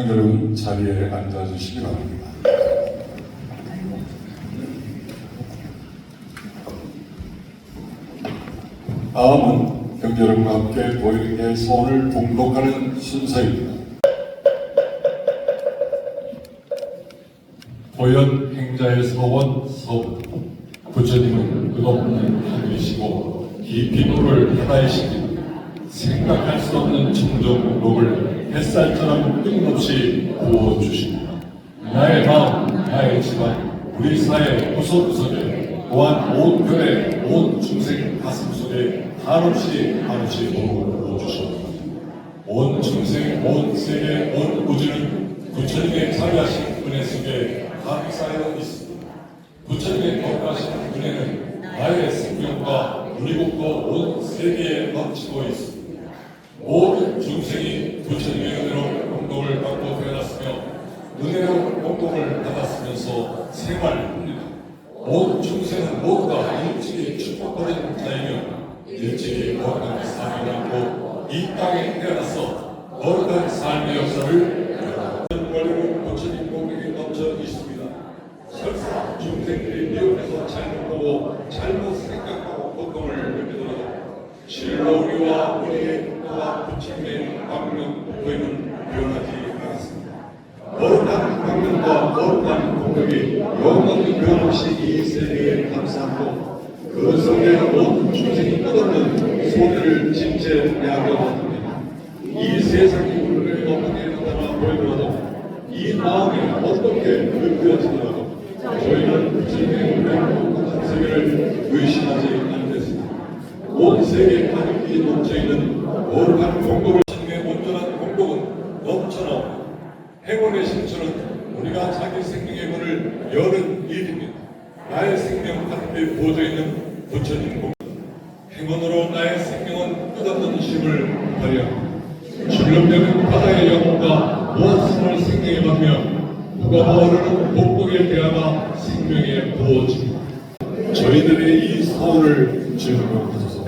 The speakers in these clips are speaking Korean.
여러분 자리에 앉아주시기 바랍니다. 다음은 경제력과 함께 보이는 소원을 봉독하는 순서입니다. 보현 행자의 서원 서부. 부처님은 끝없는 하늘이시고 깊이 노를 바다이시니 생각할 수 없는 청정복을 햇살처럼 끊임없이 부어주십니다. 나의 마음, 나의 집안, 우리 사회 구석구석에 또한 온 교회, 온 중생 가슴속에 한없이 부어주십니다. 온 중생, 온 세계, 온 우주는 부처님의 자비하신 은혜 속에 감싸여 있습니다. 부처님의 거룩하신 은혜는 나의 생명과 우리국도 온 세계에 넘치고 있습니다. 모든 중생이 부처님의 은혜로 공덕을 받고 태어났으며 은혜로 공덕을 받았으면서 생활합니다. 모든 중생은 모두 다 일찍이 축복받은 자이며 일찍이 거룩한 삶을 갖고 이 땅에 태어나서 거룩한 삶의 역사를 원래로 부처님 공덕이 넘쳐 있습니다. 설사 중생들이 미혹해서 잘못 보고 잘못 생각하고 고통을 느끼더라도 실로 우리와 우리의 국가와 부처님의 광명 복음은 변하지 않았습니다. 거룩한 광명과 거룩한 공덕이 영원히 변함없이 이 세계에 감사하고 그 속에 모든 중생이 끝없는 소리를 진짜 야기합니다. 이 세상이 우리를 높게 나타나 보이더라도 이 마음이 어떻게 느껴지더라도 저희는 부처님의 은혜로 세계를 의심하지 않겠습니다. 온 세계 가득히 넘쳐있는 거룩한 공덕을 주님의 온전한 공덕은 넘쳐나옵니다. 행운의 신천은 우리가 자기 생명의 문을 여는 일입니다. 나의 생명 가운데 부어져 있는 부처님 공덕. 행운으로 나의 생명은 끝없는 힘을 발휘합니다. 출렁대는 바다의 영혼과 무한승을 생명에 받으며 누가 모르는 복복의 대화가 생명에 부어집니다. 저희들의 이 소원을 증거하소서.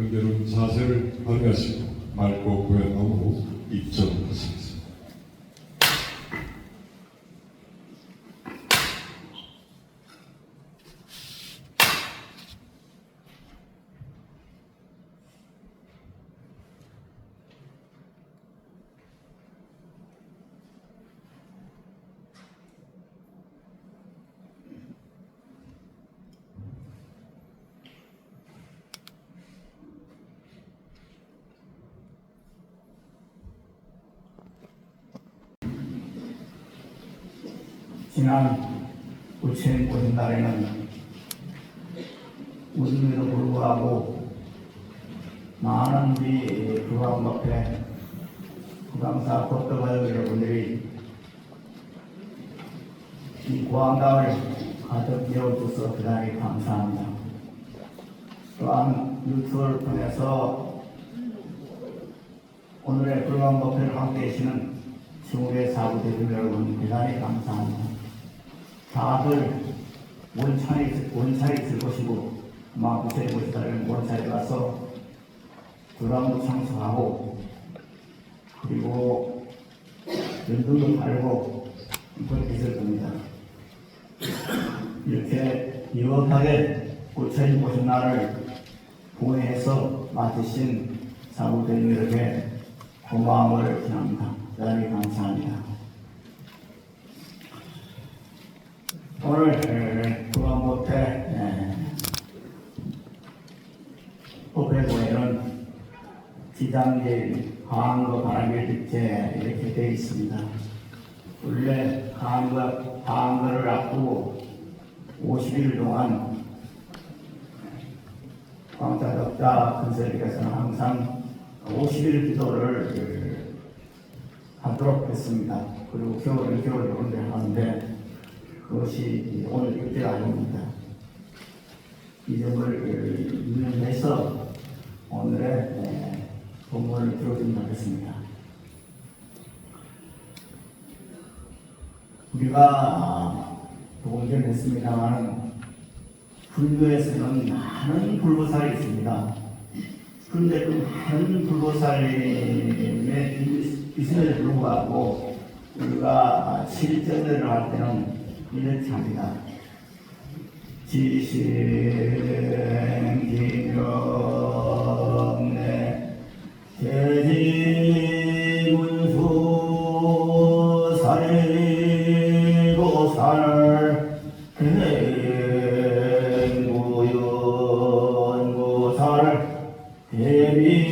경계로운 자세를 발휘하시고 맑고 고얀 마음으로 입점하시겠습니다. 지난 부처님 오신 날에는 우림에도 불구하고 많은 우리 교황 앞에 구강사 법도가요 여러분들이 이 고한감을 가득 이어줘서 대단히 감사합니다. 또한 유튜브를 통해서 오늘의 불광 법회를 함께 계시는 중국의 사부대중 여러분 대단히 감사합니다. 다들 원찰이 있을 것이고 아마 부처님 오시다는 원찰에 가서 불광도 청소하고 그리고 연등도 바르고 그렇게 있을 겁니다. 이렇게 이원하게 부처님 오신 날을 봉해해서 맡으신 사부대중에게 고마움을 전합니다. 대단히 감사합니다. 오늘 불광법회 법회부에는 지장일, 화한거, 바람일 일제 이렇게 되어 있습니다. 원래 화한거를 앞두고 50일 동안 광자덕자 근설에서는 항상 50일 기도를 하도록 했습니다. 그리고 겨울은 겨울에 온대 하는데 그것이 오늘 일대가 아닙니다. 이 점을 유념해서 오늘의 본문을 들어드리도록 하겠습니다. 우리가 조금 전에 했습니다만 불교에서는 많은 불보살이 있습니다. 그런데 그 많은 불보살에 있음에도 불구하고 우리가 실전을 할 때는 이렇게 합니다. 지생기명내 대지문수 살고살 행구연구살 대비왕세운고살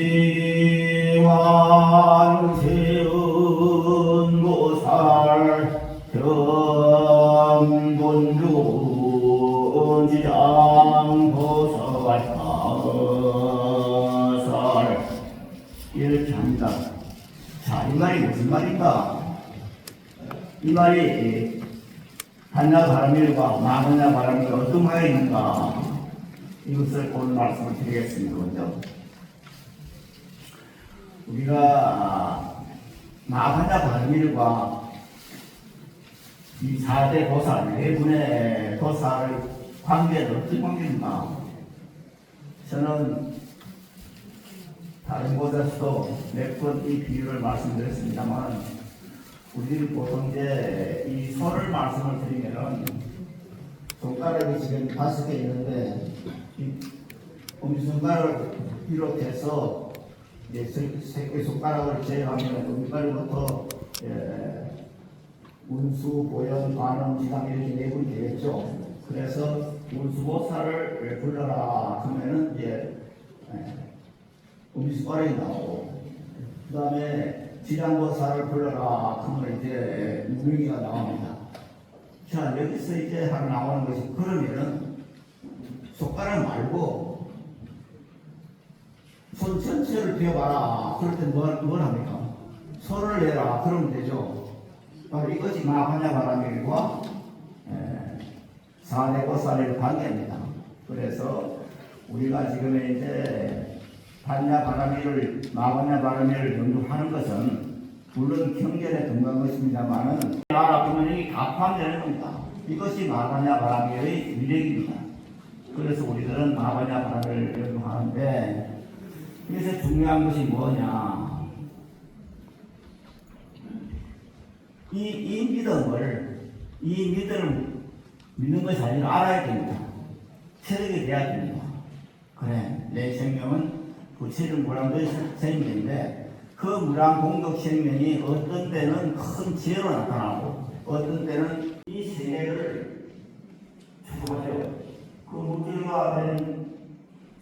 견본주지장보살 이렇게 합니다. 자, 이 말이 무슨 말인가? 이 말이 한야바라밀과 마한야바라밀 어떤 말이 있는가? 이것을 오늘 말씀을 드리겠습니다. 먼저 우리가 마한야바라밀과 이 4대 보살, 4분의 보살 관계는 어떤 관계인가? 저는 다른 곳에서도 몇 번 이 비유를 말씀드렸습니다만, 우리는 보통 이제 이 손을 말씀을 드리면은, 손가락이 지금 5개 있는데, 이 엄지손가락을 비롯해서, 이제 3개 손가락을 제외하면, 엄지발부터, 운수, 보현, 관음, 지당 이렇게 4분이 되겠죠. 그래서 운수보살을 불러라 하면은 이제 음식가락이 나오고, 그 다음에 지장보살을 불러라 하면 이제 무명이가 나옵니다. 자, 여기서 이제 하나 나오는 것이, 그러면은 손가락 말고 손 전체를 비워봐라. 그럴 때 뭘 합니까? 손을 내라. 그러면 되죠. 바로 이것이 마한야바라밀과 4대 보살의 관계입니다. 그래서 우리가 지금 이제 한야바라밀을, 마한야바라밀을 연구하는 것은 물론 경전에 등록한 것입니다만은 알아보면 이 가판되는 겁니다. 이것이 마한야바라밀의 위력입니다. 그래서 우리들은 마한야바라밀을 연구하는데, 여기서 중요한 것이 뭐냐? 이 믿음을 믿는 것이 아니라 알아야 됩니다. 체력이 돼야 됩니다. 그래, 내 생명은 부처님 무량도 생명인데, 그 무량공덕 생명이 어떤 때는 큰 지혜로 나타나고, 어떤 때는 이 세계를 추구하죠. 그 물질과 된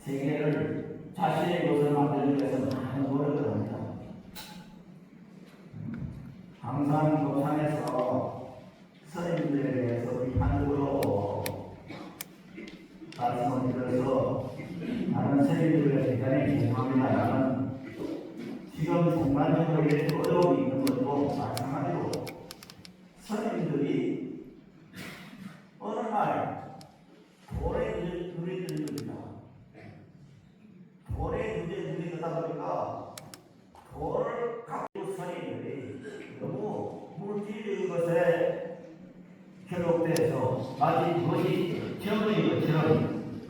세계를 자신의 것을 만드는 데서 많은 노력을 합니다. 항상 도상에서 스님들에 대해서 비판적으로 말씀을 드려서 다른 스님들에 대단히 죄송합니다만, 지금 공간적으로 이렇게 어려움이 있는 것도 마찬가지로 스님들이 어느 날 돌에 눈이 뜨는 겁니다. 돌에 눈이 뜨다 보니까 돌을 갖고 스님들이 너무 물질의 것에 결속돼서 마치 그것이 병의 것처럼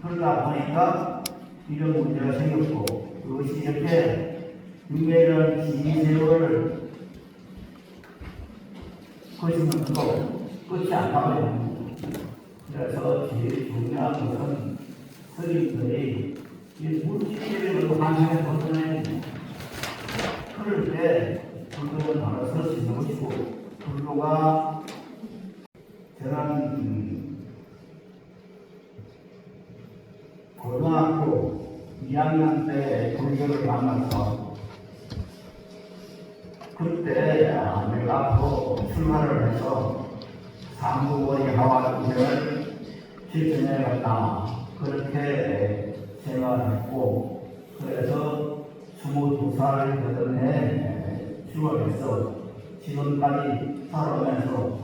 그러다 보니까 이런 문제가 생겼고, 그것이 이렇게 6년이라는 긴 세월을 거치면서도 끝이 안 나와요. 그래서 제일 중요한 것은 스님들이 이 물질을 환경에 벗어나야 됩니다. 그럴 때 불교는 바로 설 수 있는 것이고, 불교가 저는 고등학교 2학년 때 불교를 만나서, 그때 내가 앞으로 출마를 해서 삼부거리 하와군을 실천해 갔다, 그렇게 생각을 했고, 그래서 22살 되던 해 10월에서 지금까지 살아오면서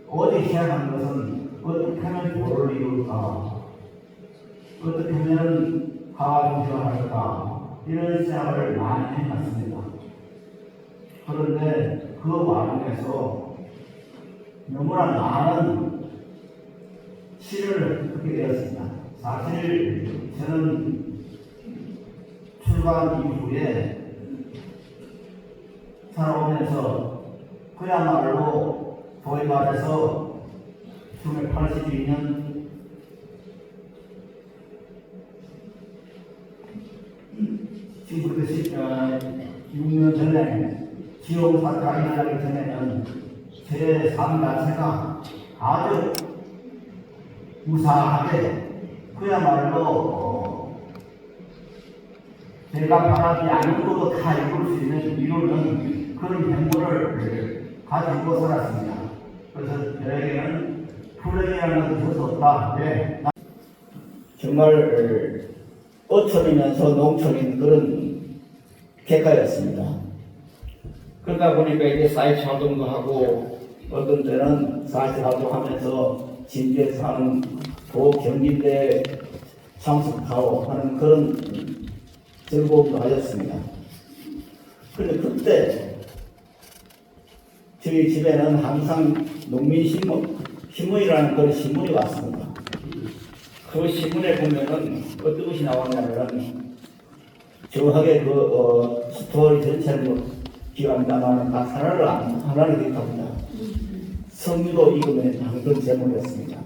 어제 시작한 것은 어떻게 하면 도를 이룰까, 어떻게 하면 가중시할까, 이런 생각을 많이 해봤습니다. 그런데 그 와중에서 너무나 많은 시를 듣게 되었습니다. 사실 저는 출간 이후에 살아오면서 그야말로 소위 말해서 1982년 지금부터 6년 전에 지옥 사태가 일어나기 전에는 제 삶 자체가 아주 무사하게 그야말로 제가 바라지 않는 것도 다 이룰 수 있는 이유는 그런 행보를 가지고 살았습니다. 그래서 저에게는 불행이라는 것이 없다. 네. 정말 어촌이면서 농촌인 그런 객가였습니다. 그러다 보니까 이제 사이트 활동도 하고 어떤 때는 사이트 활동하면서 진주에서 하는 도경기대에 참석하고 하는 그런 즐거움도 가졌습니다. 그런데 그때 저희 집에는 항상 농민신문이라는 그런 신문이 왔습니다. 그 신문에 보면은 어떤 것이 나왔냐면 정확하게 스토리 전체를 기억합니다만 다 하나를 기억합니다. 성유도 읽으면 하는 그런 제목이었습니다.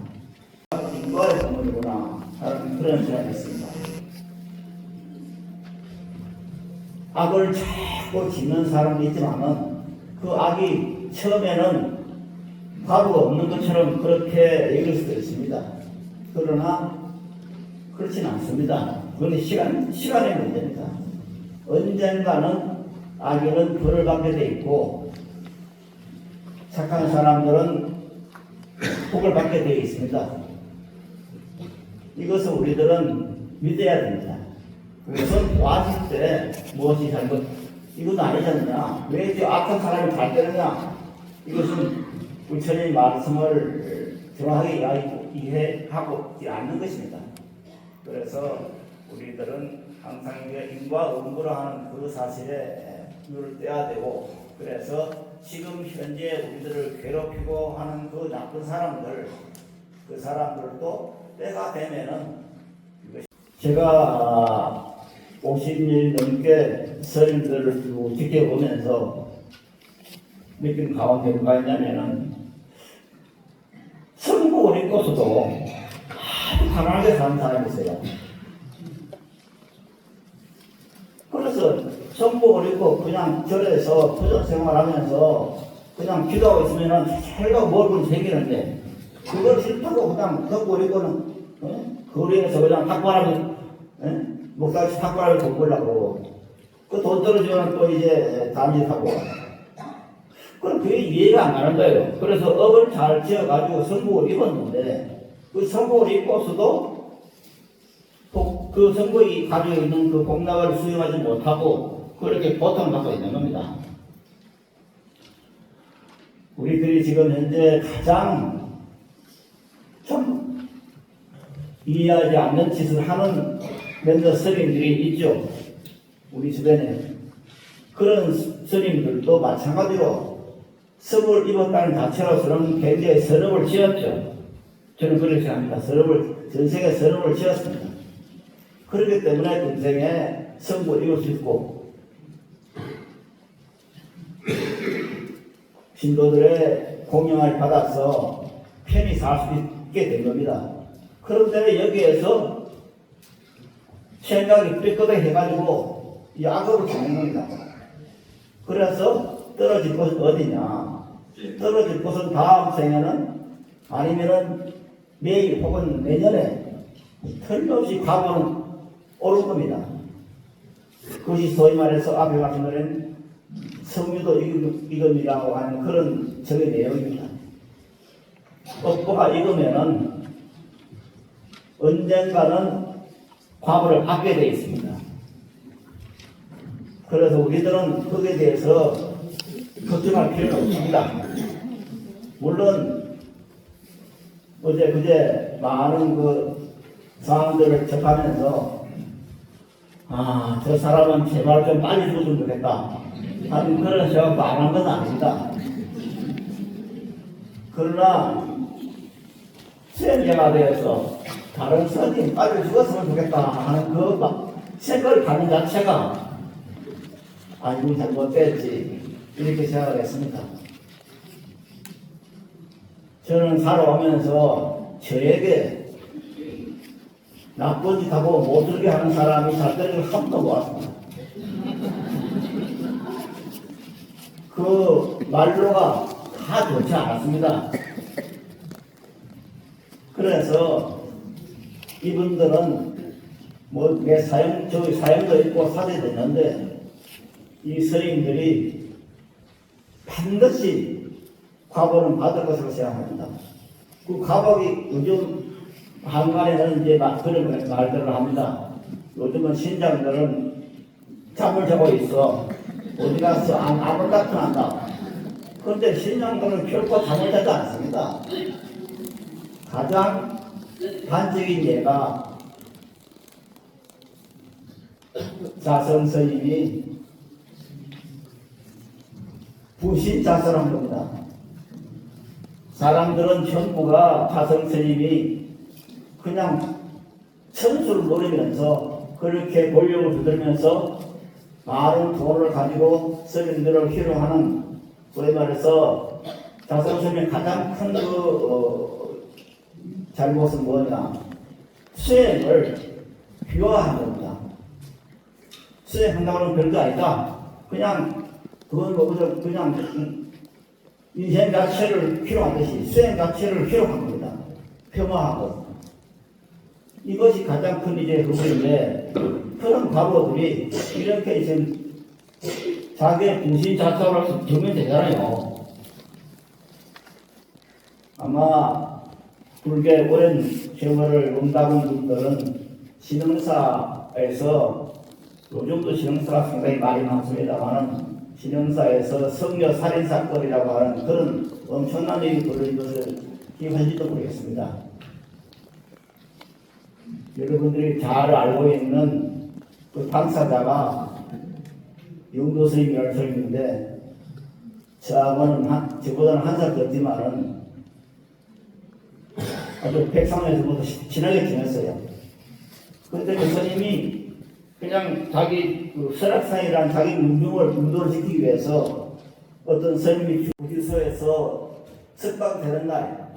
인과의 선물이구나 하는 그런 생각이었습니다. 악을 자꾸 짓는 사람이 있지만은 그 악이 처음에는 가루가 없는 것처럼 그렇게 여길 수도 있습니다. 그러나 그렇지는 않습니다. 그건 시간의 문제입니다. 언젠가는 악인은 벌을 받게 돼 있고 착한 사람들은 복을 받게 되어 있습니다. 이것을 우리들은 믿어야 됩니다. 그것은 왔을 때 무엇이 잘못, 이건 아니잖냐. 왜 이제 악한 사람이 잘 되느냐. 이것은 부처님의 말씀을 정확하게 이해하고 있지 않는 것입니다. 그래서 우리들은 항상 인과 응보를 하는 그 사실에 눈을 떼야 되고, 그래서 지금 현재 우리들을 괴롭히고 하는 그 나쁜 사람들, 그 사람들도 때가 되면은 제가 50년 넘게 스님들을 쭉 지켜보면서 느낀 가운데 뭐가 있냐면은 성공을 입고서도 아주 가난하게 사는 사람이 있어요. 그래서 성복을 입고 그냥 절에서 부전 생활하면서 그냥 기도하고 있으면은 살가 멀고 생기는데 그걸 싫다고 그냥 성복을 입고는 거리에서 그냥 탁발하고 목사같이 탁발하고 돈 벌려고 그 돈 떨어지면 또 이제 담짓하고 그럼 그게 이해가 안 가는 거예요. 그래서 업을 잘 지어가지고 성복을 입었는데 그 성복을 입고서도 그 성복이 가지고 있는 그 복락을 수용하지 못하고 그렇게 고통받고 있는 겁니다. 우리들이 지금 현재 가장 좀 이해하지 않는 짓을 하는 몇몇 스님들이 있죠. 우리 주변에. 그런 스님들도 마찬가지로 성을 입었다는 자체로서는 굉장히 서럽을 지었죠. 저는 그렇게 생각합니다. 전생에 서럽을 지었습니다. 그렇기 때문에 전생에 성을 입을 수 있고 신도들의 공경을 받아서 편히 살 수 있게 된 겁니다. 그런데 여기에서 생각이 삐끗하게 해가지고 약으로 가는 겁니다. 그래서 떨어질 곳은 어디냐? 떨어질 곳은 다음 생에는 아니면은 내일 혹은 내년에 틀림없이 과거는 오를 겁니다. 그것이 소위 말해서 앞에 말씀드린 성유도 이금이라고 하는 그런 적의 내용입니다. 업보가 익으면은 언젠가는 과보를 받게 되어 있습니다. 그래서 우리들은 거기에 대해서 걱정할 필요는 없습니다. 물론 그제 많은 그 상황들을 접하면서 저 사람은 제발 좀 빨리 죽었으면 좋겠다 하는 그런 생각도 안 한 건 아닙니다. 그러나 수행자가 되어서 다른 선임 빨리 죽었으면 좋겠다 하는 그 생각을 갖는 자체가 이건 잘못됐지 이렇게 생각을 했습니다. 저는 살아오면서 저에게 나쁜 짓 하고 못 들게 하는 사람이 살때를 한 번도 못 왔습니다. 그 말로가 다 좋지 않았습니다. 그래서 이분들은 저희 사연도 있고 사례도 있는데 이 스님들이 반드시 과보는 받을 것으로 생각합니다. 그 과보이 요즘 한간에는 이제 막 그런 말들을 합니다. 요즘은 신장들은 잠을 자고 있어. 어디 가서 아무 같은 한다. 그런데 신장들은 결코 잠을 자지 않습니다. 가장 단적인 예가 자성 스님이 부신자설한 겁니다. 사람들은 전부가 자성 스님이 그냥 천수를 노리면서 그렇게 권력을 두들면서 많은 돈을 가지고 스님들을 희롱하는, 소위 말해서 자성 스님의 가장 큰 잘못은 뭐냐? 수행을 비화한 겁니다. 수행한다고 하면 별거 아니다. 그냥 그건 그냥 인생 자체를 희롱하듯이 수행 자체를 희롱한 겁니다. 폄하하고. 이것이 가장 큰 이제 그것인데, 그런 과거들이 이렇게 지금 자기의 분신 자체로 적으면 되잖아요. 아마 불교의 오랜 생활을 응답한 분들은 신흥사에서, 요즘도 신흥사가 상당히 많이 많습니다만, 신흥사에서 성녀 살인사건이라고 하는 그런 엄청난 일이 벌어진 것을 기억하실지도 모르겠습니다. 여러분들이 잘 알고 있는 그 당사자가 영도 스님이라는 스님인데, 저보다는 한 살 더 아주 백상에서부터 친하게 지냈어요. 그런데 그 스님이 그냥 자기 설악산이라는 자기 운동을 지키기 위해서 어떤 스님이 주지서에서 석방되는 날,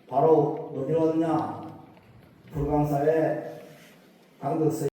바로 어디 왔냐? 불광사의 강덕스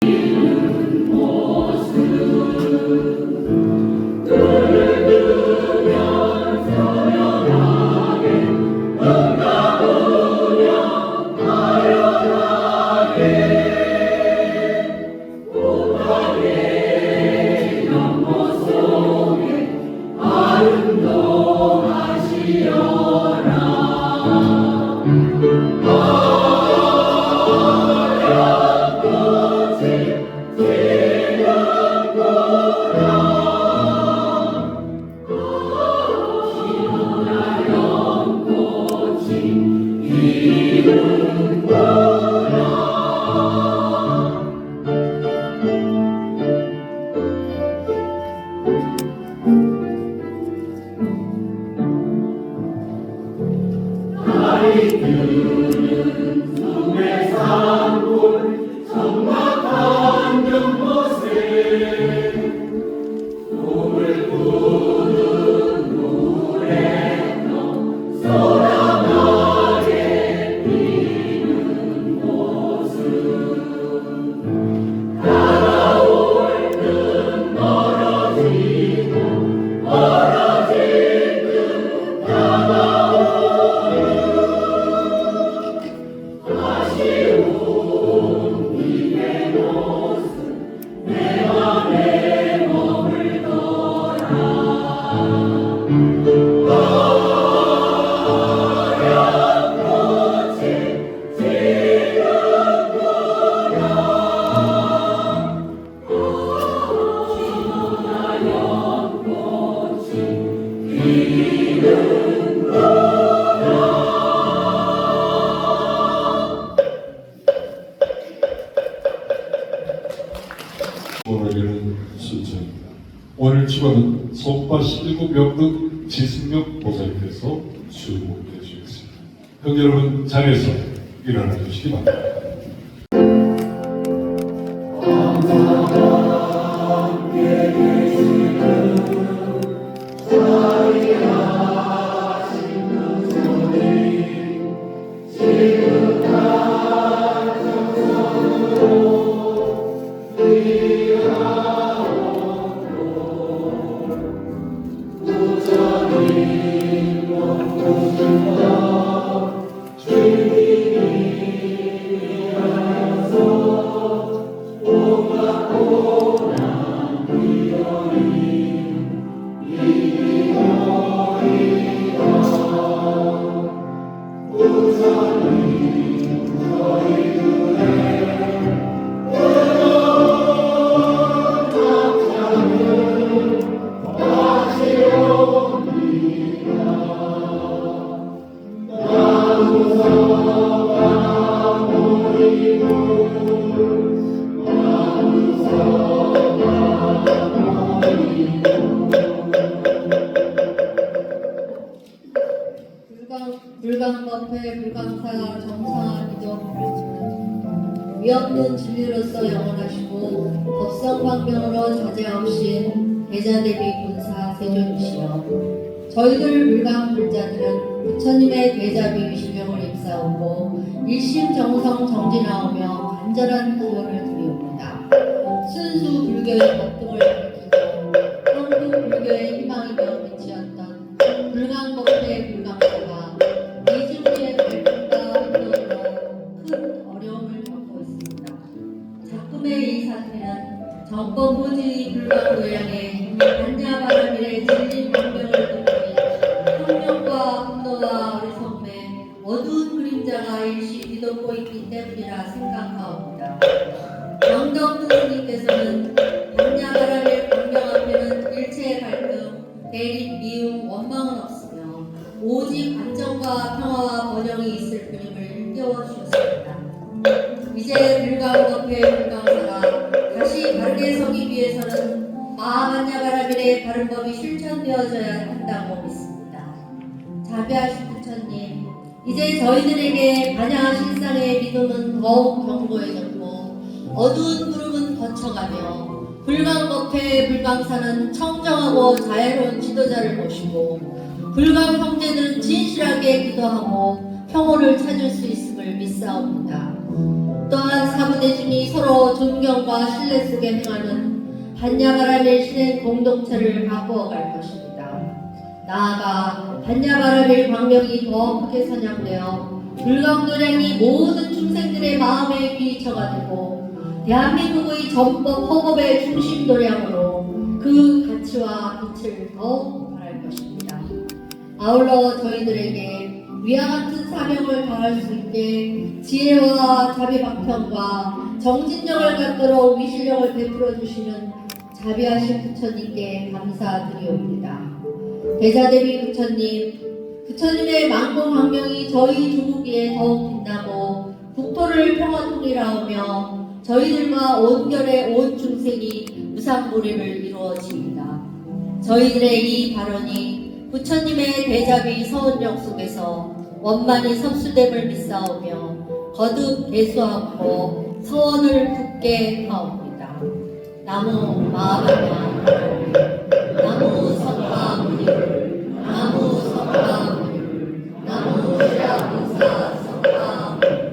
내 맘에 추가는 손바 17명 등 지승력 보살께서 수고해 주시겠습니다. 형 여러분 자리에서 일어나 주시기 바랍니다. 불강법회 불강사 정상화 기도 위없는 진리로서 영원하시고 법성광명으로 자제하옵신 대자대비 군사 세존이시여 저희들 불강 불자들은 부처님의 대자비 위실령을 입사하고 일심정성 정진하오며 간절한 기원을 드리옵니다. 순수 불교의 법등을 가리키고 한국 불교의 희망이며 빛이었던 불강법회 불강사가 이중의 발전과 운동으로 큰 어려움을 겪고 있습니다. 작품의 이 사태는 정법 호지 불강 노양의 반야바라밀의 진린 명명을 듣는 혁명과 분노와 어리석음의 어두운 그림자가 일시 뒤덮고 있기 때문이라 생각하옵니다. 왕덕 스님께서는 반야바라밀 광명 앞에는 일체의 갈등, 대립, 미움, 원망은 없으며 오직 안정과 평화와 번영이 있을 뿐임을 일깨워 주셨습니다. 이제 불강법회 불강사가 다시 바르게 서기 위해서는 마하반야바라밀의 바른 법이 실천되어져야 한다고 믿습니다. 자비하신 부처님, 이제 저희들에게 반야 실상의 믿음은 더욱 견고해졌고 어두운 구름은 거쳐가며 불강법회 불강사는 청정하고 자애로운 지도자를 모시고 불강 형제들은 진실하게 기도하고 평온을 찾을 수 있음을 믿사옵니다. 또한 사부대중이 서로 존경과 신뢰 속에 행하는 반야바라밀 신행 공동체를 바꾸어갈 것입니다. 나아가 반야바라밀 광명이 더 크게 선양되어 불강도량이 모든 중생들의 마음의 귀처가 되고 대한민국의 전법 허법의 중심도량으로 그 가치와 빛을 더욱 발할 것입니다. 아울러 저희들에게 위와 같은 사명을 다할 수 있게 지혜와 자비방편과 정진력을 갖도록 위실력을 베풀어 주시는 자비하신 부처님께 감사드리옵니다. 대자대비 부처님, 부처님의 만공 광명이 저희 조국에 더욱 빛나고 국토를 평화통일하오며 저희들과 온결의 온 중생이 무상무림을 이루어집니다. 저희들의 이 발언이 부처님의 대자비 서원력 속에서 원만히 섭수됨을 믿사오며 거듭 대수하고 서원을 굳게 하옵니다. 나무 마하반야 나무 석가모니 나무 석가모니 나무 시라군사 석가모니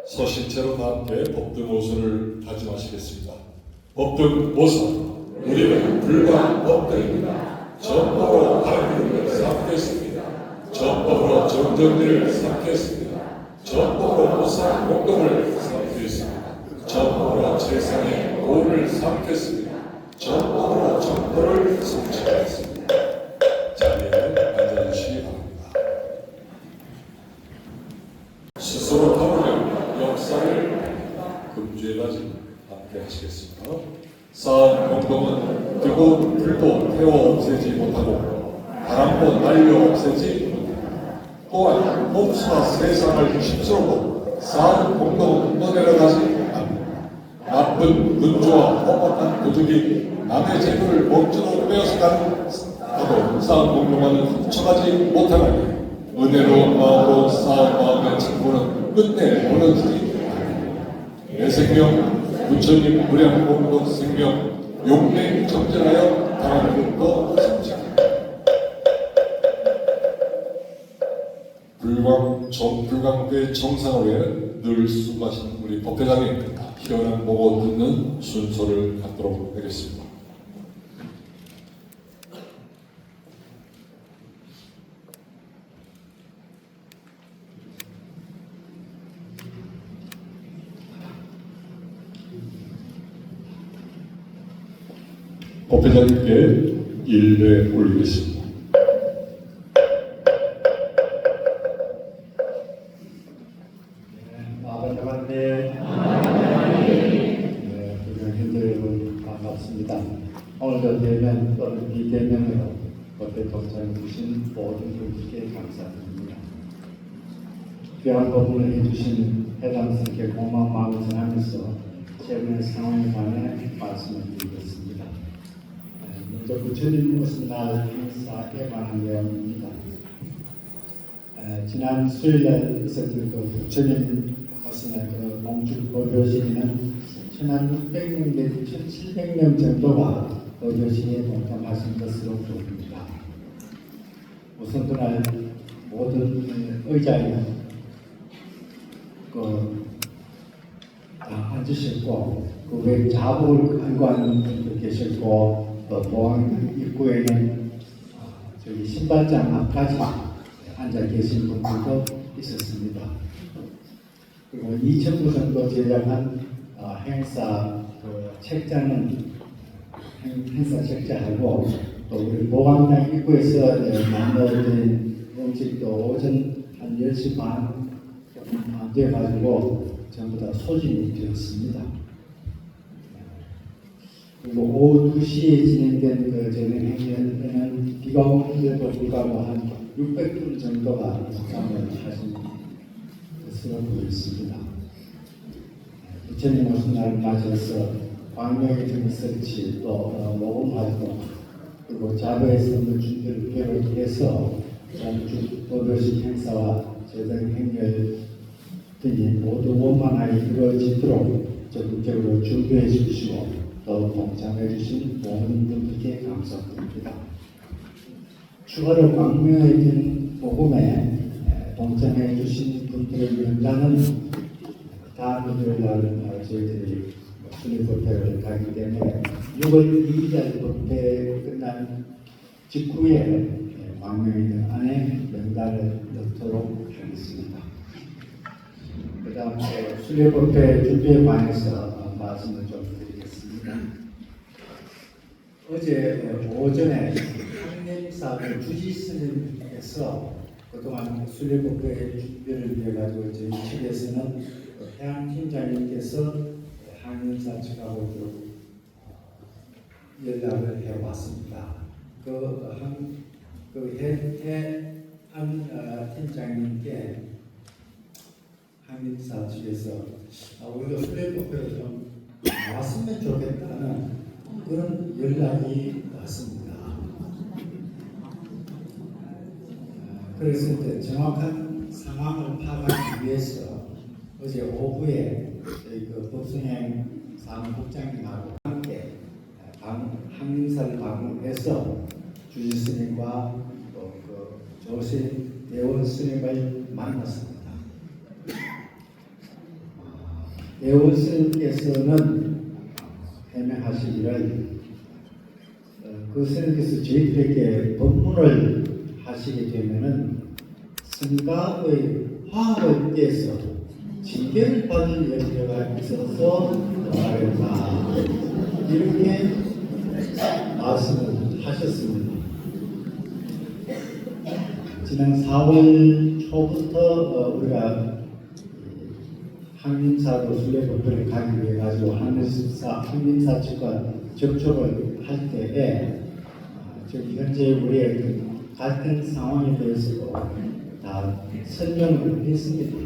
서신체로 다 함께 법등오선을 다짐하시겠습니다. 법등오선, 우리는 불과 법등입니다. 전법으로 바르기를 삼겠습니다. 전법으로 정정리를 삼겠습니다. 전법으로 보상 공동을 삼겠습니다. 전법으로 세상의 도를 삼겠습니다. 전법으로 정도를 성취하겠습니다. 자리에 앉아주시기 바랍니다. 스스로 타오르는 역사를 금주해가지고 함께 하시겠습니다. 쌓은 공동은 뜨거운 불도 태워 없애지 못하고 바람도 날려 없애지 못합니다. 또한 몹수와 세상을 힘쓰고 쌓은 공동은 떠내려가지 않습니다. 나쁜 군주와 험악한 도둑이 남의 재물을 먹지도 빼앗아가도 쌓은 공동은 훔쳐가지 못하나니 은혜로운 마음으로 쌓은 마음의 창고는 끝내 무너지지 않습니다. 내 생명 부처님 무량공덕 생명 용맹 정진하여 바라는 것도 성취합니다. 불광교회 정상을 늘 수고하신 우리 법회장님 희원한 보고 듣는 순서를 갖도록 하겠습니다. 법회장님께 일례 올리겠습니다. 현대 여러분 반갑습니다. 오늘도 대면 또는 비대면으로 법회 동참해 주신 모든 분들께 감사드립니다. 귀한 법문을 해주신 해당 선교 고마운 마음을 전하면서 최근의 상황에 관해 말씀을 드리겠습니다. 먼저 부처님 오신 날 행사에 관한 내용입니다. 지난 수요일에 있었던 그 부처님 오신 날그 공중 법요식에는 1600명 내지 1700명 정도가 법요식에 동참하신 것으로 보입니다. 우선 그날 모든 의자에 앉으셨고 그 외 자복을 들고 하는 분도 계셨고 또 보안 입구에는 저기 신발장 앞까지 앉아 계신 분들도 있었습니다. 그리고 2,000부 정도 제작한 행사 책자는 행사 책자하고 또 우리 보강당 입구에서 만들어진 음식도 오전 한 10시 반 돼가지고 전부 다 소진이 되었습니다. 그리고 오후 2시에 진행된 그 전행행위에는 비가 오는데도 불구하고 한 600분 정도가 동참을 하신 것으로 보였습니다. 부처님 오신 날을 맞아서 광명의 설치 또 모금 활동 그리고 자부의 선물 준비를 비롯해서 전주 법요식 행사와 재정 행렬 등이 모두 원만하게 이루어지도록 적극적으로 준비해 주시고 또 동참해 주신 모든 분들께 감사드립니다. 추가로 광명의 복음에 동참해 주신 분들의 명단은 다음 일요일날 저희들이 순위 법회를 가기 때문에 6월 2일날 법회 끝난 직후에 광명에 있는 안에 명단을 넣도록 하겠습니다. 그 제가 순례법회 준비에 관해서 말씀을 좀 드리겠습니다. 어제 오전에 한림사부 주지스님께서 그동안 순례법회 준비를 위해 가지고 저희 측에서는 해양팀장님께서 한림사 측하고 좀 연락을 해왔습니다. 한 팀장님께 한림사 측에서 우리가 순례법회를 좀 나왔으면 좋겠다는 그런 연락이 왔습니다. 그래서 이제 정확한 상황을 파악하기 위해서 어제 오후에 저희 법승행 사무국장님하고 함께 한림사를 방문해서 주지스님과 조실 대원 스님을 만났습니다. 대원 스님께서는 해명하시기를 그 스님께서 저희들에게 법문을 하시게 되면은 성가의 화합을 깨서 징계를 받을 여지가 있어서 말했다 이렇게 말씀을 하셨습니다. 지난 4월 초부터 우리가 한림사도 순례법회를 가기 위해 가지고 한림사 측과 접촉을 할 때에 지금 현재 우리의 그 갈등 상황에 대해서도 다 설명을 했습니다.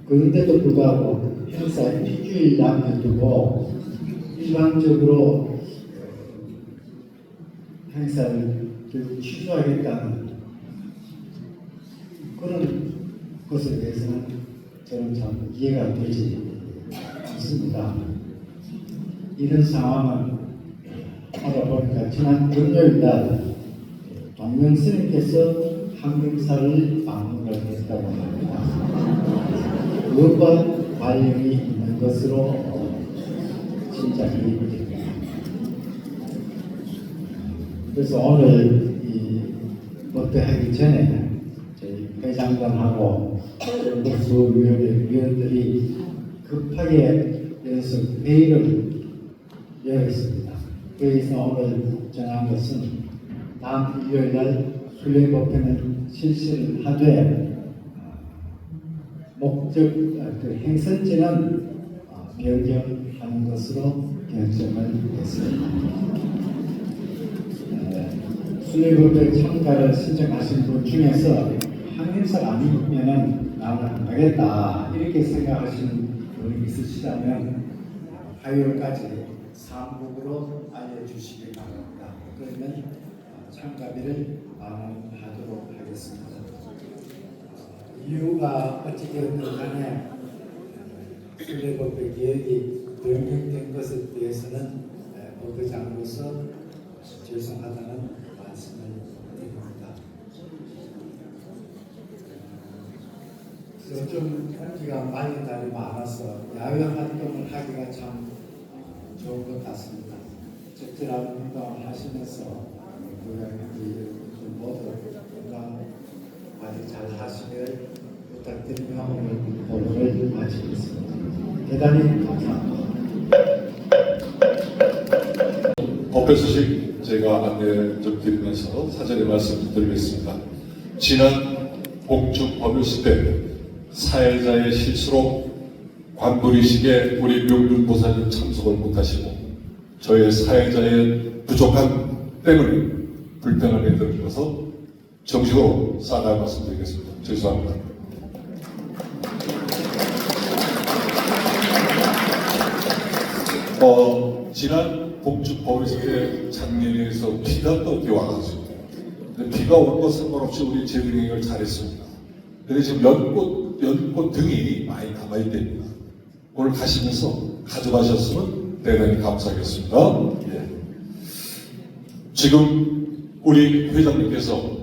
그런데도 불구하고 행사 일주일 남겨두고 일방적으로 행사를 취소하겠다는 그런 것에 대해서는 저는 참 이해가 되지 않습니다. 이런 상황은 하다 보니까 지난 금요일날 동명 스님께서 한림사를 방문을 했다고 합니다. 그것과 관련이 있는 것으로 짐작이 됩니다. 그래서 오늘 이 법회하기 전에 저희 회장단하고 법수위원들이 급하게 여기서 회의를 열었습니다. 그래서 오늘 정한 것은 다음 일요일날 순례법회는 실시를 하되 목적 그 행선지는 변경하는 것으로 결정을 했습니다. 순례법회 참가를 신청하신 분 중에서 한림사가 아니면은 나는 안 가겠다 이렇게 생각하시는 분이 있으시다면 화요일까지 사무국으로 알려주시기 바랍니다. 그러면 참가비를 마련하도록 하겠습니다. 이유가 어찌되었든 간에 순례법회 계획이 변경된 것에 대해서는 법회장으로서 죄송하다는 말씀을 드립니다. 요즘 공기가 맑은 날이 많아서 야외 활동을 하기가 참 좋은 것 같습니다. 적절한 운동을 하시면서 고양이들 모두 건강 관리 잘 하시길 부탁드리며 오늘 보도를 마치겠습니다. 대단히 감사합니다. 법회 소식 제가 안내 좀 드리면서 사전에 말씀 드리겠습니다. 지난 공중 법요시 때 사회자의 실수로 관불이식에 우리 명륜보살님 참석을 못하시고 저의 사회자의 부족함 때문에 불편함에 들어서 정식으로 사과의 말씀드리겠습니다. 죄송합니다. 지난 공중 법요시 때 작년에서 비가 또 와가지고 비가 온 것 상관없이 우리 재빙행을 잘했습니다. 근데 지금 연꽃 등이 많이 남아있답니다. 오늘 가시면서 가져가셨으면 대단히 감사하겠습니다. 예. 지금 우리 회장님께서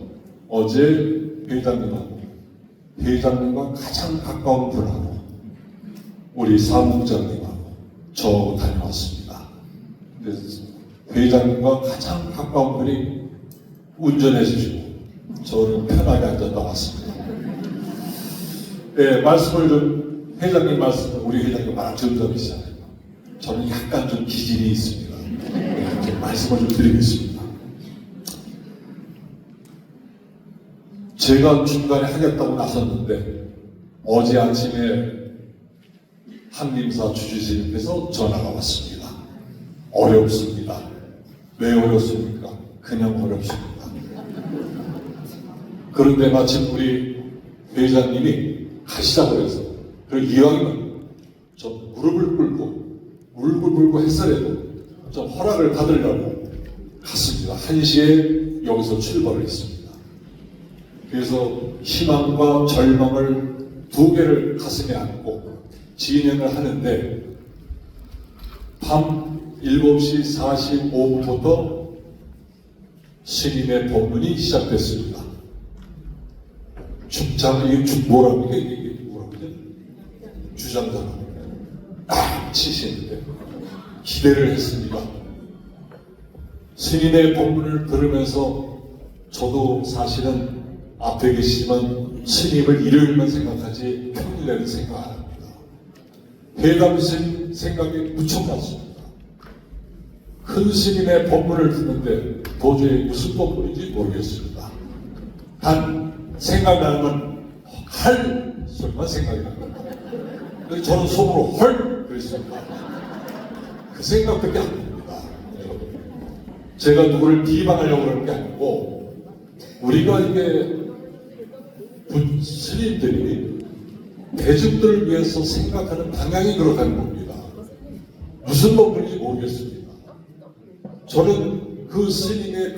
어제 회장님과 가장 가까운 분하고 우리 사무국장님하고 저 다녀왔습니다. 그래서 회장님과 가장 가까운 분이 운전해 주시고 저는 편하게 앉았다 왔습니다. 네, 말씀을 좀 회장님 말씀, 우리 회장님 말 점점이시잖아요. 저는 약간 좀 기질이 있습니다. 좀 말씀을 좀 드리겠습니다. 제가 중간에 하겠다고 나섰는데 어제 아침에 한림사 주지스님께서 전화가 왔습니다. 어렵습니다. 왜 어렵습니까? 그냥 어렵습니다. 그런데 마침 우리 회장님이 가시자고 해서 그리고 이왕이면 좀 무릎을 꿇고 해서라도 좀 허락을 받으려고 갔습니다. 1시에 여기서 출발을 했습니다. 그래서 희망과 절망을 두 개를 가슴에 안고 진행을 하는데 밤 7시 45분부터 스님의 법문이 시작됐습니다. 이게 뭐라고 이게 뭐라고 그러죠? 주장자가 딱 치시는데 기대를 했습니다. 스님의 법문을 들으면서 저도 사실은 앞에 계시지만 스님을 일요일만 생각하지 평일에는 생각 안 합니다. 회담 스님 생각이 무척 많습니다. 큰 스님의 법문을 듣는데 도저히 무슨 법문인지 모르겠습니다. 단 생각나는 건 할 소리만 생각이 납니다. 그래서 저는 속으로 헐 그랬습니다. 그 생각밖에 안 납니다. 여러분. 제가 누구를 비방하려고 그러는 게 아니고 우리가 이게 스님들이 대중들을 위해서 생각하는 방향이 그렇다는 겁니다. 무슨 법문인지 모르겠습니다. 저는 그 스님의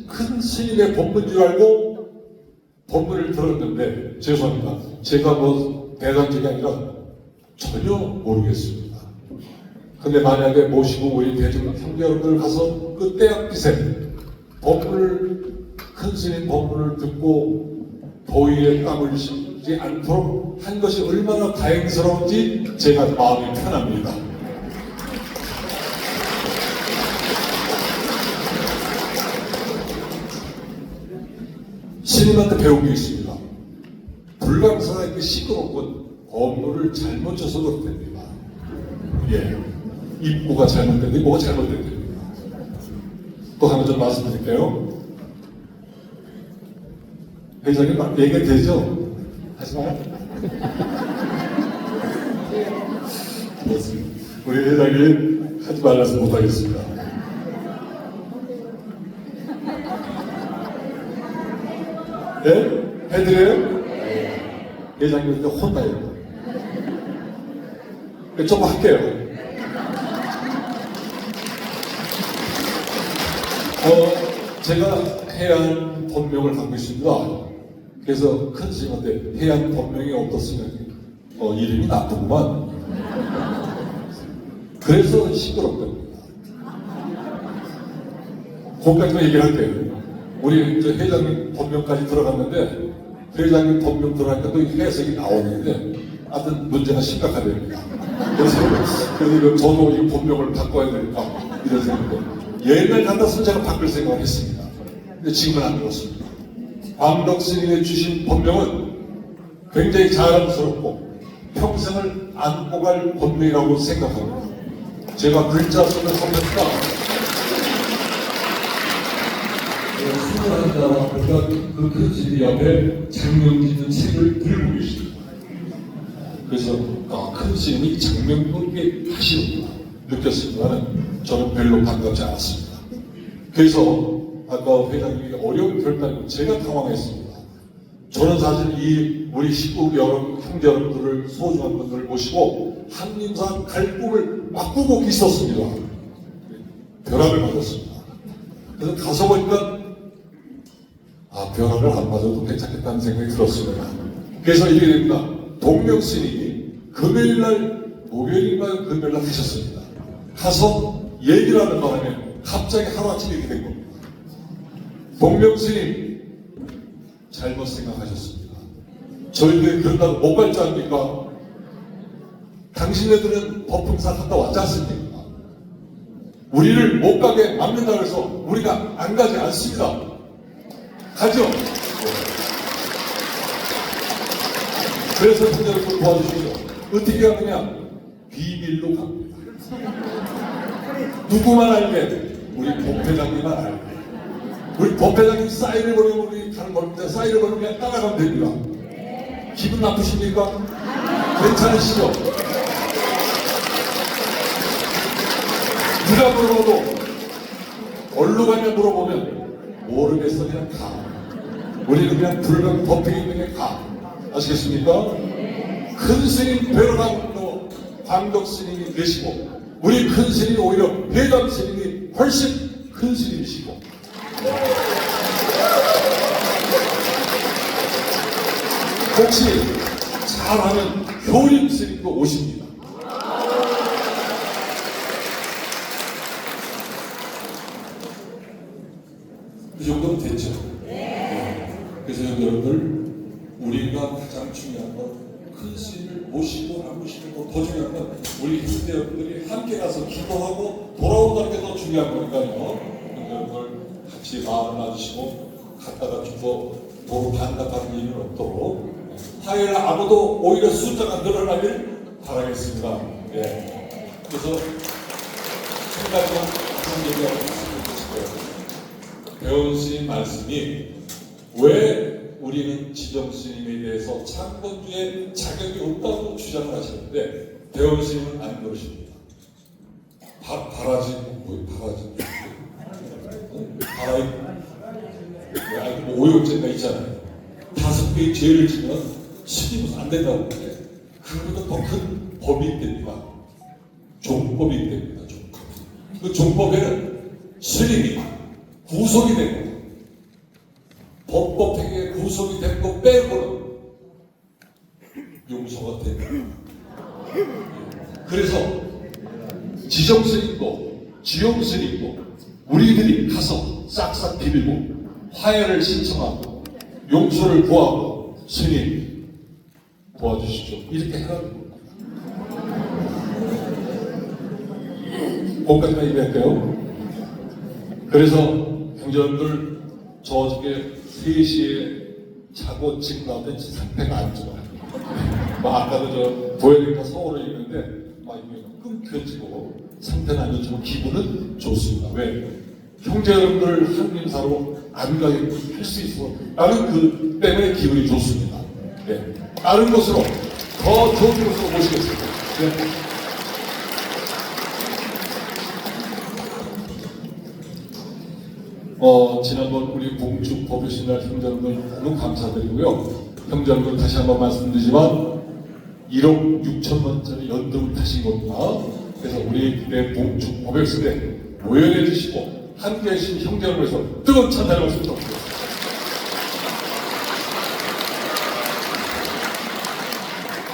큰 스님의 법문인 줄 알고 법문을 들었는데 죄송합니다. 제가 뭐 대단적이 아니라 전혀 모르겠습니다. 근데 만약에 모시고 우리 대중 형제 여러분들 가서 그 때약기세 법문을 큰 스님 법문을 듣고 더위에 땀을 씻지 않도록 한 것이 얼마나 다행스러운지 제가 마음이 편합니다. 스님한테 배운 게 있습니다. 불광사가 이렇게 시끄럽고 법문을 잘못 쳐서 그렇답니다. 예, 입구가 잘못됐는데 뭐가 잘못됐답니다. 또 하나 좀 말씀드릴게요. 회장님 얘기 되죠? 하지 마요. 우리 회장님 하지 말라서 못하겠습니다. 네? 해드려요? 회장님 이제 혼나요. 좀 할게요. 제가 해안 법명을 갖고 있습니다. 그래서 큰 스님한테 해안 법명이 어떻으면 이름이 나쁘구만. 그래서 시끄럽답니다. 거기까지만 얘기를 할게요. 우리 저 회장님 법명까지 들어갔는데 회장님 법명 들어가니까 또 해석이 나오는데 하여튼 문제가 심각하답니다. 그래서 저도 이 법명을 바꿔야 되니까 이런 생각인데 옛날 같았으면 제가 바꿀 생각을 했습니다. 근데 지금은 안 그렇습니다. 광덕 스님이 주신 법명은 굉장히 자랑스럽고 평생을 안고 갈 법명이라고 생각합니다. 제가 글자 쓰는 선배가 수고한다 보니까 그 큰스님 옆에 장명짓는 책을 들고 계십니다. 그래서 큰 스님이 장명도 이렇게 하시는구나 느꼈습니다만 저는 별로 반갑지 않았습니다. 그래서 아까 회장님이 어려운 결단이고 제가 당황했습니다. 저는 사실 우리 식구 형제 여러분들을 소중한 분들을 모시고 한림사 갈 꿈을 막 꾸고 있었습니다. 벼락을 맞았습니다. 그래서 가서 보니까 벼락을 안 맞아도 괜찮겠다는 생각이 들었습니다. 그래서 이렇게 됩니다. 동명스님이 금요일날 목요일인가요? 금요일날 하셨습니다. 가서 얘기를 하는 바람에 갑자기 하루아침에 이렇게 된 겁니다. 동명스님 잘못 생각하셨습니다. 저희들이 그런다고 못 갈 줄 압니까? 당신네들은 법흥사 갔다 왔지 않습니까? 우리를 못 가게 막는다고 해서 우리가 안 가지 않습니다. 가죠. 그래서 여러분 도와주십시오. 어떻게 하느냐? 비밀로 갑니다. 누구만 알게? 우리 법회장님만 알게. 우리 법회장님 사인을 보내면 우리 가는 겁니다. 사인을 보내면 그냥 따라가면 됩니다. 기분 나쁘십니까? 괜찮으시죠? 누가 물어봐도 어디로 가냐 물어보면 모르겠어 그냥 가. 우리는 그냥 불명 법회에 있는 게 가. 아시겠습니까? 큰 스님 베로남도 광덕 스님이 계시고 우리 큰 스님이 오히려 회담 스님이 훨씬 큰 스님이시고 혹시 잘하면 효림 스님도 오십니다. 이 정도면 됐죠? 네. 그래서 여러분들 우리가 가장 중요한 건 큰 스님을 모시고 안 모시는 거 더 중요한 건 우리 형제 여러분들이 함께 가서 기도하고 돌아온다는 게 더 중요한 거니까요. 여러분들 같이 마음을 놔주시고 갔다가 죽고 도로 반납하는 일은 없도록 화요일 아무도 오히려 숫자가 늘어나길 바라겠습니다. 예. 그래서 생각과 그런 얘기하고 싶어요. 배운 스님 말씀이 왜 우리는 지정 스님에 대해서 창건주의 자격이 없다고 주장을 하시는데 배운 스님은 안 그러십니다. 바라지 뭐 바라지 바라이 아니 뭐 오욕죄가 있잖아요. 5개의 죄를 지면 스님은 안 된다고 하는데 그보다 더 큰 법이 됩니다. 종법이 됩니다. 종법. 그 종법에는 스님이 구속이 되고 법법행위에 구속이 된 거 빼고는 용서가 됩니다. 그래서 지정스님도 지용스님도 우리들이 가서 싹싹 비비고 화해를 신청하고 용서를 구하고 스님 도와주십시오. 이렇게 해가지고 거기까지만 얘기할게요. 그래서 형제님들 저녁에 3시에 자고 지금 나왔더니 상태가 안 좋아요. 아까도 저 보혜리가 서울에 있는데 막 이게 끊겨지고 상태는 안 좋지만 기분은 좋습니다. 왜? 형제 여러분들 한림사로 안 가게 할 수 있어. 나는 그 때문에 기분이 좋습니다. 네. 다른 곳으로 더 좋은 곳으로 모시겠습니다. 네. 지난번 우리 봉주 법요신날 형제분들 너무 감사드리고요. 형제분들 다시 한번 말씀드리지만 1억 6천만짜리 연금을 타신 겁니다. 그래서 우리 내 봉주 법요신에 모여내 주시고 함께 하신 형제분들에서 뜨거운 찬사를 말씀 드립니다.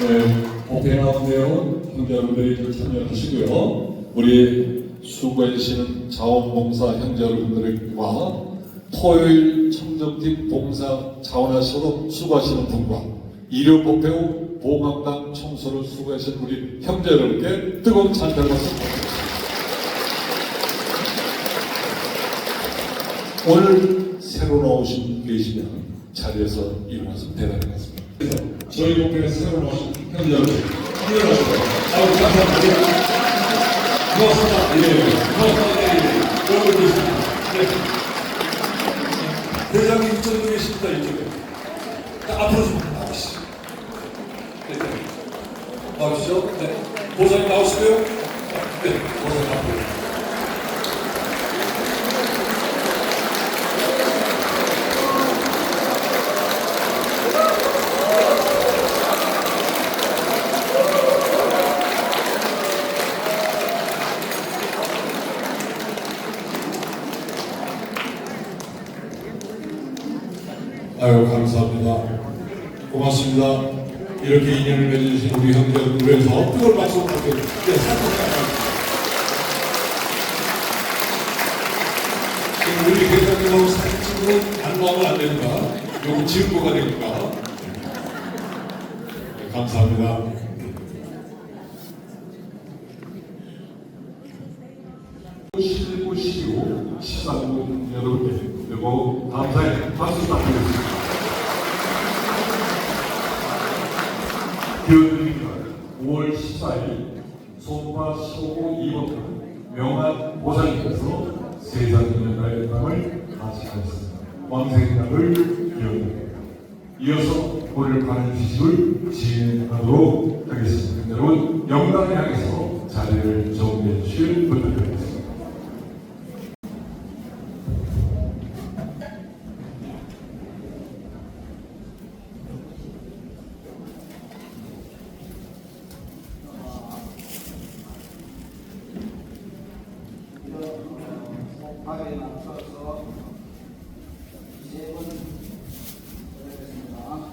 네, 법회 가운데요 형제분들이 참여하시고요. 우리 수고해주시는 자원봉사 형제 여러분들과 토요일 청정팀 봉사 자원하시고 수고하시는 분과 일요법회후 보강당 청소를 수고하신 우리 형제 여러분께 뜨거운 찬사를 말씀드립니다. 오늘 새로 나오신 분 계시면 자리에서 일어나서 대단하겠습니다. 그래서 저희 법회에 새로 나오신 형제 여러분 일어나셔서 감사합니다. 고맙습니다. 예, 고맙습니다. 여러분 계십니다. 네. 대장님 이쪽에 계십니다. 이쪽에. 앞으로 좀 나오시죠. 네, 네. 나오시죠. 네. 보좌님 나오시고요. 네, 보좌님 앞으로. 아유 감사합니다. 고맙습니다. 이렇게 인연을 맺어주신 우리 형제들을 위해서 뜨거운 박수 부탁드립니다. 네, 우리 회장님하고 사진 찍으면 안 나오면 안 되는가? 요거 지은거가 되니까. 네, 감사합니다. 시고 시사하는 여러분께 그리고 감사의 박수 부탁드리겠습니다. 기원드립니다. 5월 14일 송파 15구 2번 명한 보살님께서 세상인연가의 영광을 가지하였습니다. 왕생각을 기원합니다. 이어서 오늘 관련 지식을 진행하도록 하겠습니다. 여러분 영광을 향해서 자리를 정리해 주실 부탁드리겠습니다. 하에 맞춰서 세분 드리겠습니다.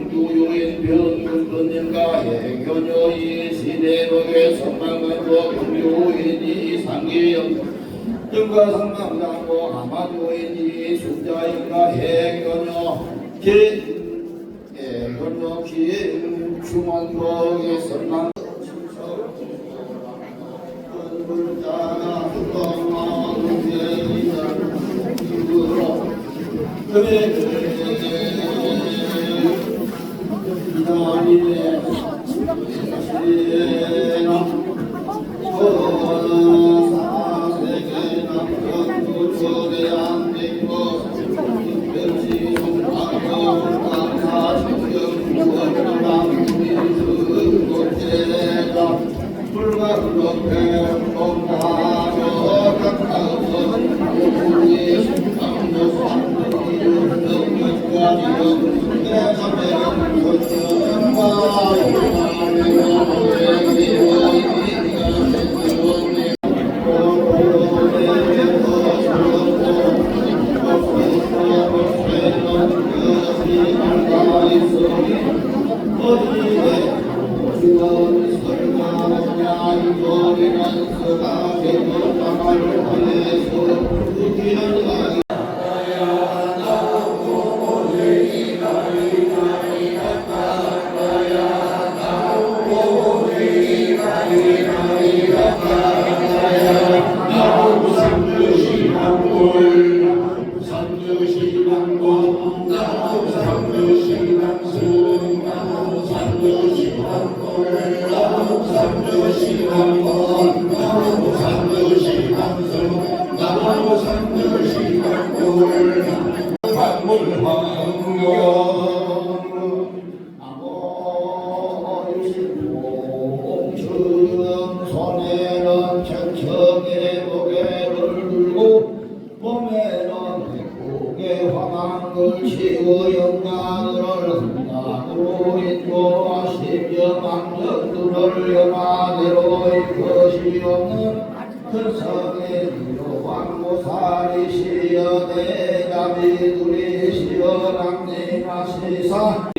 영두요인 변근근님과 해교녀이 시대복의 선망관도 경유인이 상계영 등과 상남장고 아마도인이 숙자인과 해교녀 해교녀 김중원복의 선망 아 설마냐 이거리는 서가 대법당을 하면서 부기는 손에는 천천히 무게를 들고 몸에는 행복의 화망을 치고 영광을 한나로 잊고 아시며 망정들을 영화대로 이것이 없는 큰 성의 위로 왕고사리 시여 대자비 둘이 시여 랑내마시사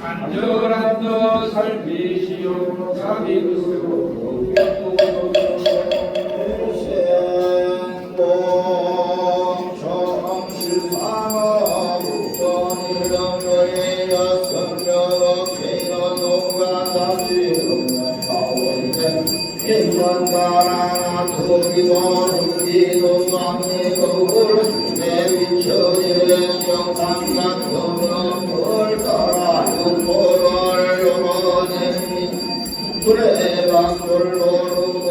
간절한 너 살피시오 자비스로 생공 정실상어 국권이름 너의 여성여러 죄는 온갖 다시 없는 가운데 인간가라 크기도 흥기도 망리도 내 비춰지는 영상 같은 걸 따라 육포를 열어내니 그래 방을 노르고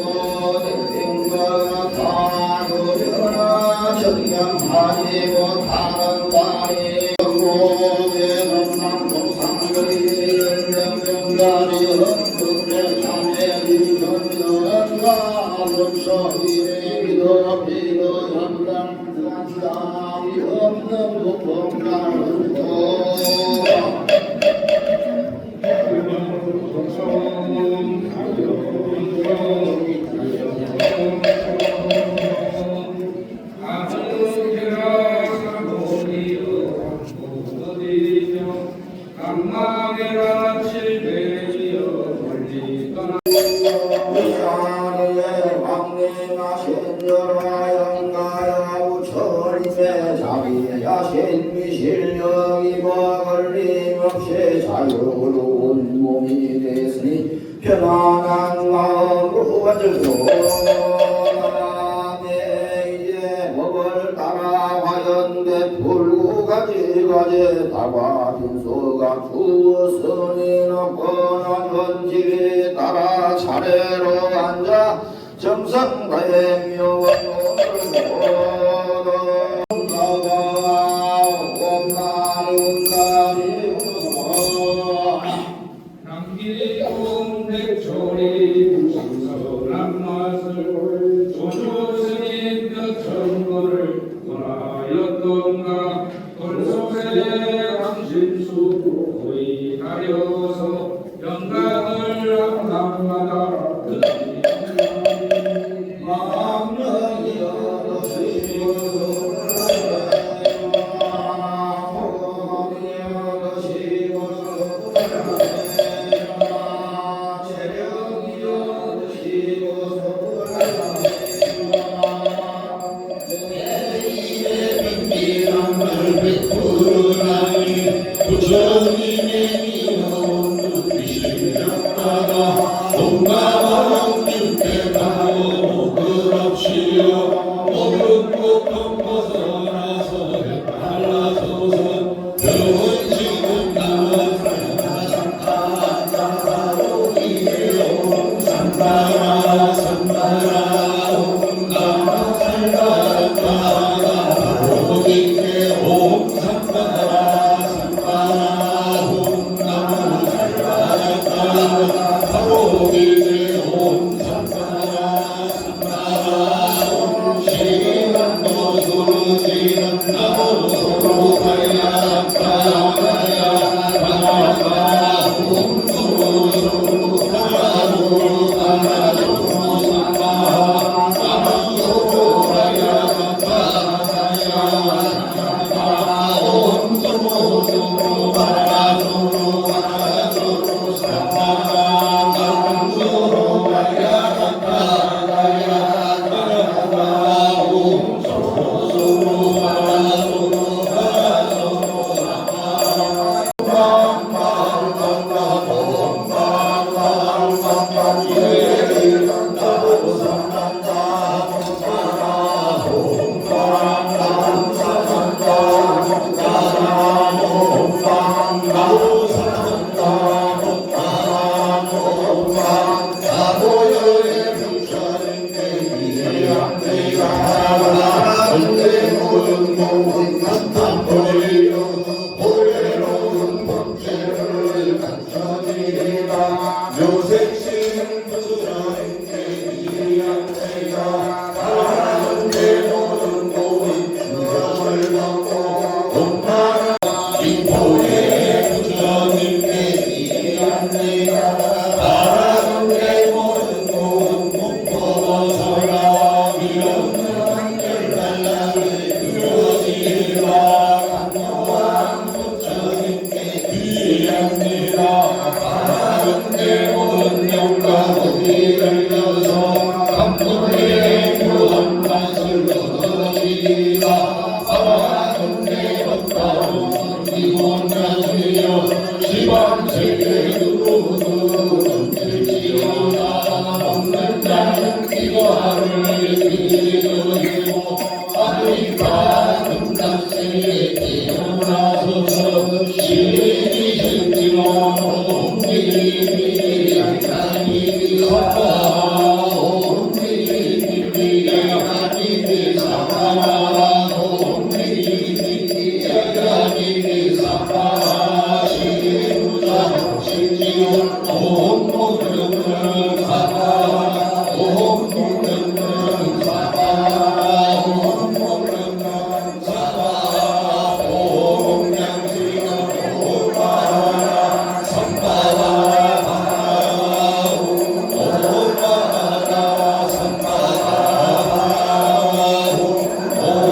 생각가 다르려나 정량하지 못하는 바니 고개는 남동상거리를 명명가리 흠급에 참여리 전전가 문서이래 믿어 믿어 연당 사이 없는 무법가를 강망이라 칠배지어 멀리 떠나 우산에 막내나 신여라 영가야 우천임에 자비야 신미실령이고 걸림없이 자유로운 몸이 됐으니 편안한 마음으로 가지고 이제 법을 따라 화연대 풀고 가지가지 다과 빈소가 주스니는 뻔한 헌집에 따라 차례로 앉아 정성다의 묘원을 보다 온나리 웃어 남기고 백조리 신선한 맛을 조조스님 몇 천거를 원하였던가 돌속에 강신수 거의 가려서 영광을 앞남마다 아 고생신 부처님께 이양내가 사랑하는데 모든 고인 주정을 받고 온나라 인포의 부처님께 이양내가 사랑하는데 모든 고인 공포서라 위없는 열달라를 그러지라 간요한 부처님께 이양내가 사랑하는데 모든 영광이 열려서 감동의 교한 맛을 얻어지리라 사랑하는데 없다운 기본가지요 지방세계 누구도 넘칠지어다 없는 자는 기도하를 기도이고 아프리카 금단세에 태어나서서 시리시지로 옮기리 하나님이 사랑하라 옮기리 하나님이 사랑하라 옮기리 하나님이 사랑하시는 자신지요 온 모든 사랑 온 모든 사랑 온 모든 사랑 옹양지가 오바라 선바라 오바라 선바라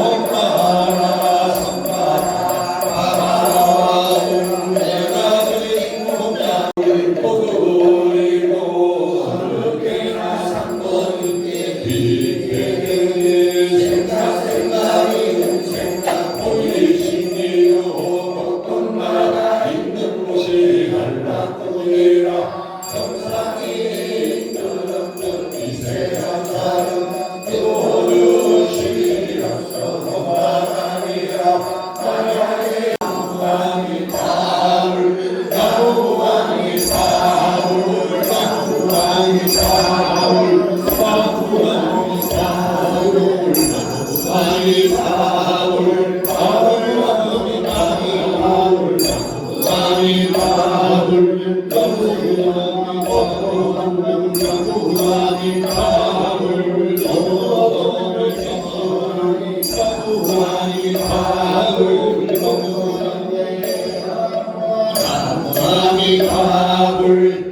오바라 선바라 내가 드린 공양을 보드리고 어렵게나 상도님께 빗게 생각이 생각 보이시니요 어떤 나라 있는 곳이 한라꾸리라 정상이 있는 이세한 사람 어르신이라서 도망하니라 만약에 나무하니 다울 나무하니 다울 나무하니 다울 나무하니 다울 나무하니 다울 다울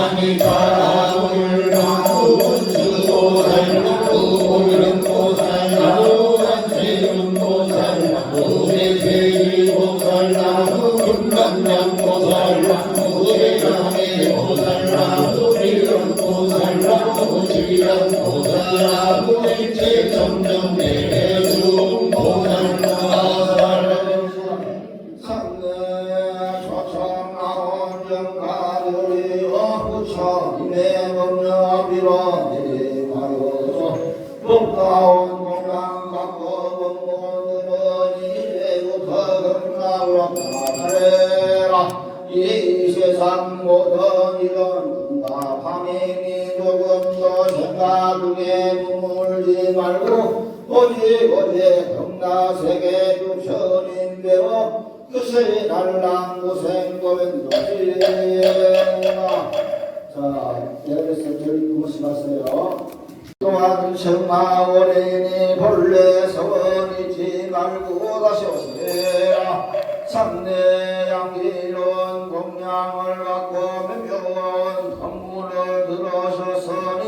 나무하니 다울 부처님의 법령 비로 내려가요 좀 나타내라. 이 세상 모든 일은 답함이니 조금 더 생각에 머물지 말고 오직 흥나세계 육천인되어 그새 날랑 고생고ven도지나. 자, 여러분께서 저희 고심하세요. 또한 청마오래니 본래 서원이지 말고 다시 오세라. 상내양기론 공양을 갖고 몇몇 법문을 들으셨으니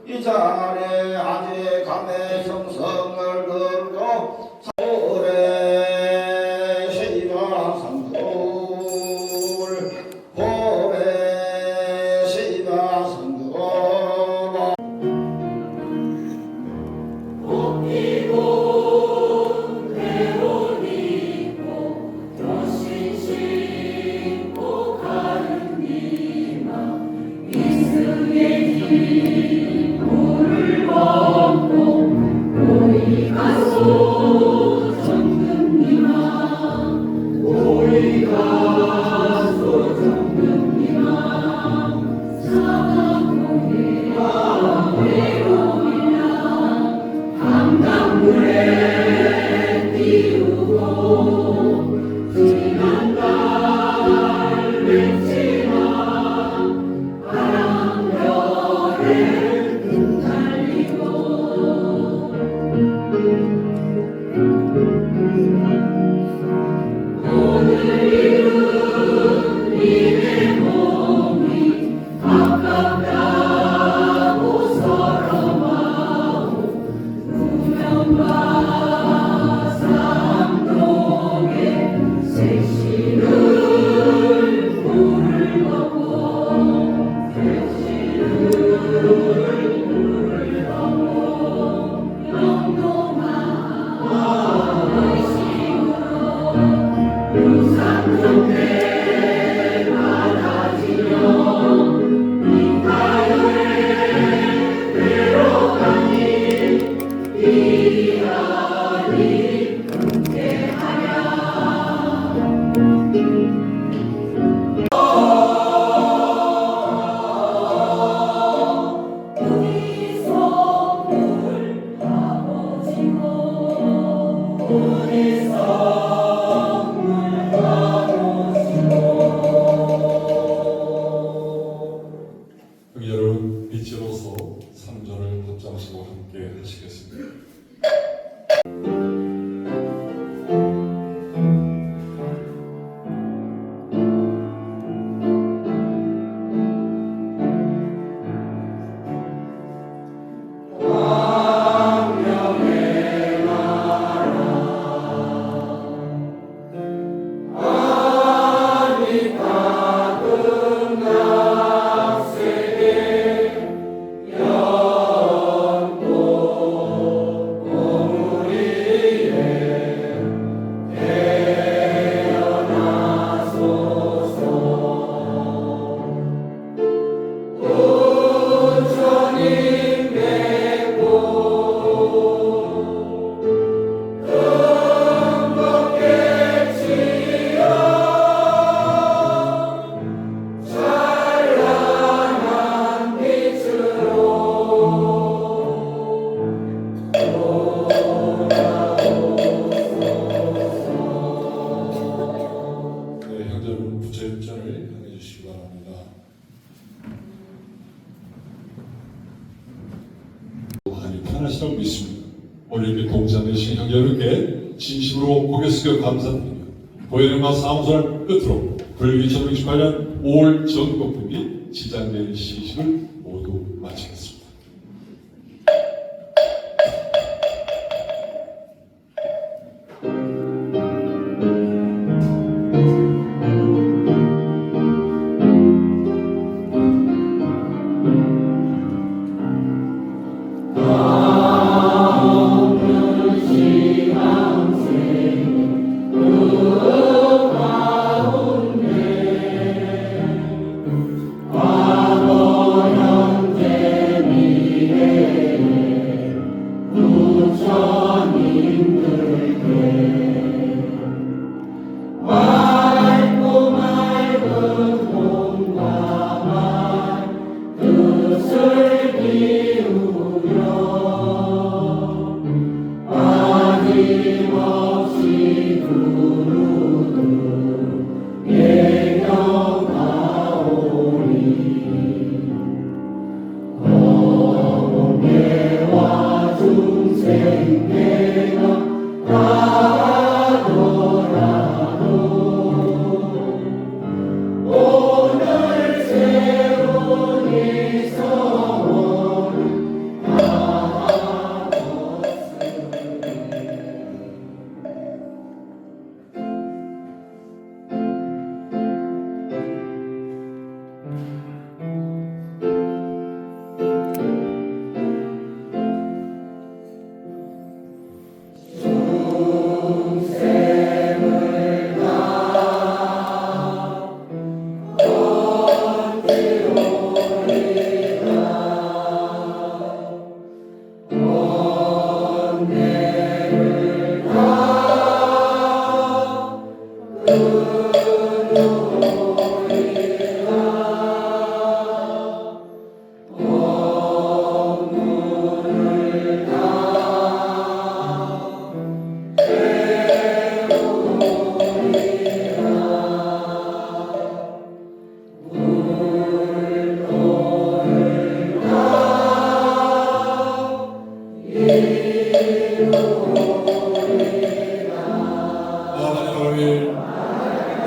이 자리에 아직 감의 성성을 들고 오래 시가 상불 오래 시가 상불 여러분 빛으로서 3절을 합장하시고 함께 하시겠습니다. 하시라고 믿습니다. 오늘 이렇게 동참되신 형제 여러분께 진심으로 고개 숙여 감사드립니다. 보혜령마 사무소를 끝으로 불기 1968년 5월 전국분기 지장대회 시식을 모두 마치겠습니다.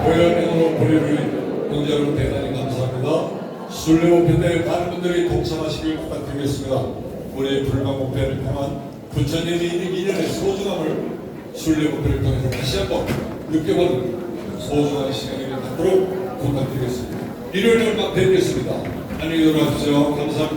보현행으로 보내주신 동자 여러분 대단히 감사합니다. 순례목편에 많은 분들이 동참하시길 부탁드리겠습니다. 우리 불가목편을 향한 부처님이 있는 인연의 소중함을 순례목편을 통해서 다시 한번 느껴보는 소중한 시간이 갖도록 부탁드리겠습니다. 일요일 날 뵙겠습니다. 안녕히 돌아가십시오. 감사합니다.